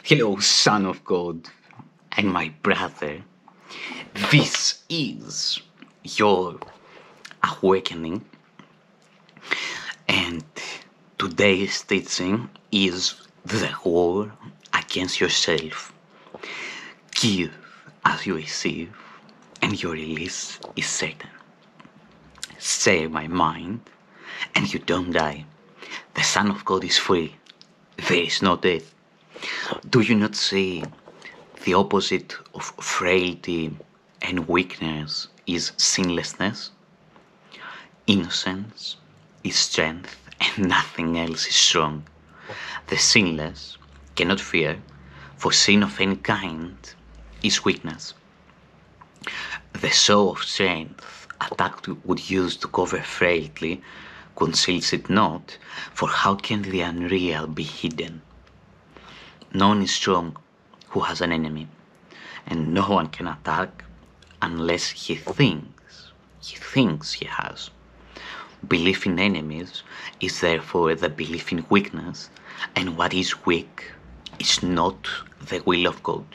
Hello, Son of God and my brother. This is your awakening, and today's teaching is the war against yourself. Give as you receive, and your release is certain. Say my mind, and you don't die. The Son of God is free. There is no death. Do you not see the opposite of frailty and weakness is sinlessness? Innocence is strength and nothing else is strong. The sinless cannot fear, for sin of any kind is weakness. The show of strength attacked would use to cover frailty conceals it not, for how can the unreal be hidden? No one is strong who has an enemy, and no one can attack unless he thinks he has. Belief in enemies is therefore the belief in weakness, and what is weak is not the will of God.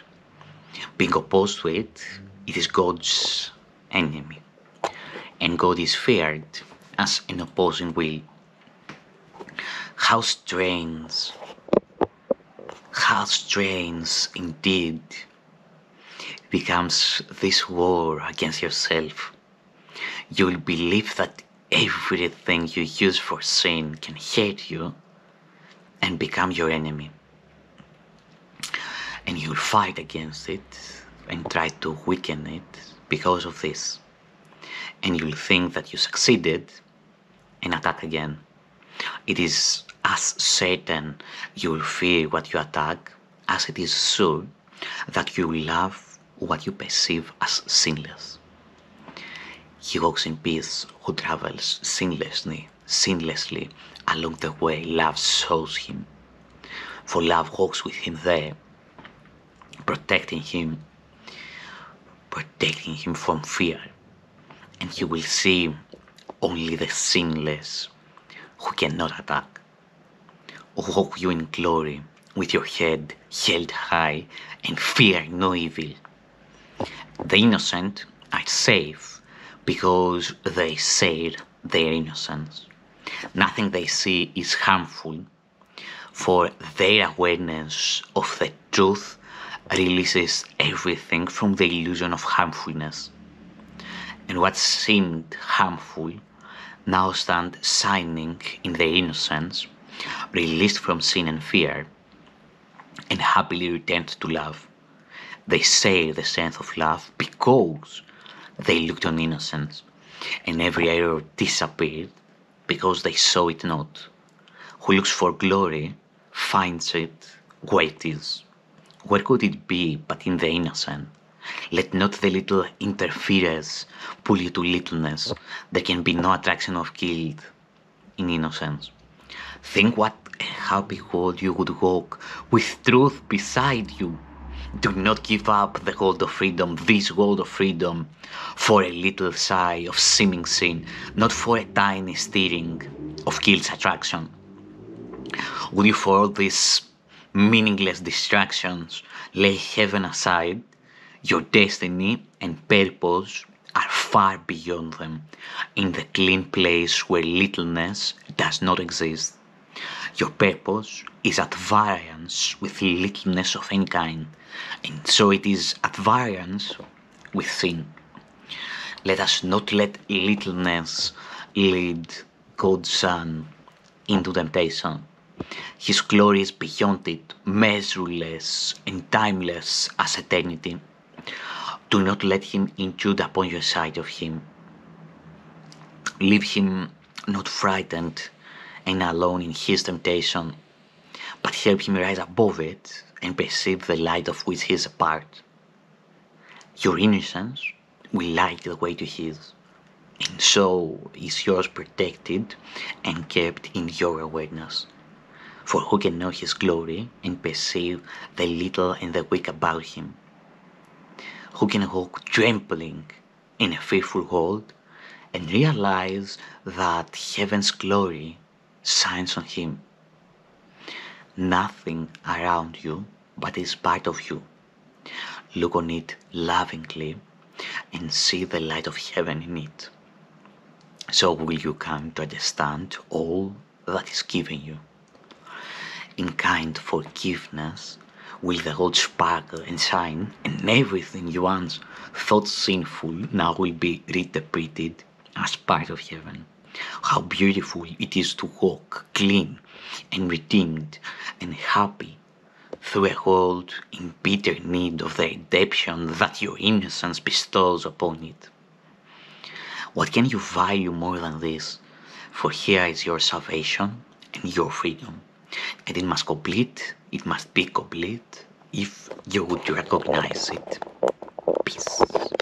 Being opposed to it, it is God's enemy, and God is feared as an opposing will. How strange indeed becomes this war against yourself. You will believe that everything you use for sin can hurt you and become your enemy. And you'll fight against it and try to weaken it because of this. And you'll think that you succeeded and attack again. It is as certain you will fear what you attack as it is sure that you will love what you perceive as sinless. He walks in peace who travels sinlessly along the way love shows him. For love walks with him there, protecting him from fear, and he will see only the sinless who cannot attack. Walk you in glory with your head held high and fear no evil. The innocent are safe because they share their innocence. Nothing they see is harmful, for their awareness of the truth releases everything from the illusion of harmfulness. And what seemed harmful now stand shining in their innocence, released from sin and fear, and happily returned to love. They share the strength of love because they looked on innocence, and every error disappeared because they saw it not. Who looks for glory finds it where it is. Where could it be but in the innocent? Let not the little interference pull you to littleness. There can be no attraction of guilt in innocence. Think what a happy world you would walk with truth beside you. Do not give up the gold of freedom, this gold of freedom, for a little sigh of seeming sin, not for a tiny stirring of guilt's attraction. Would you for all these meaningless distractions lay heaven aside? Your destiny and purpose are far beyond them, in the clean place where littleness does not exist. Your purpose is at variance with littleness of any kind, and so it is at variance with sin. Let us not let littleness lead God's Son into temptation. His glory is beyond it, measureless and timeless as eternity. Do not let him intrude upon your sight of him. Leave him not frightened and alone in his temptation, but help him rise above it and perceive the light of which he is a part. Your innocence will light the way to his, and so is yours protected and kept in your awareness. For who can know his glory and perceive the little and the weak about him? Who can walk trembling in a fearful world and realize that heaven's glory shines on him? Nothing around you but is part of you. Look on it lovingly and see the light of heaven in it. So will you come to understand all that is given you. In kind forgiveness will the world sparkle and shine, and everything you once thought sinful now will be reinterpreted as part of heaven. How beautiful it is to walk clean and redeemed and happy through a world in bitter need of the redemption that your innocence bestows upon it. What can you value more than this? For here is your salvation and your freedom, and it must be complete if you would recognize it. Peace.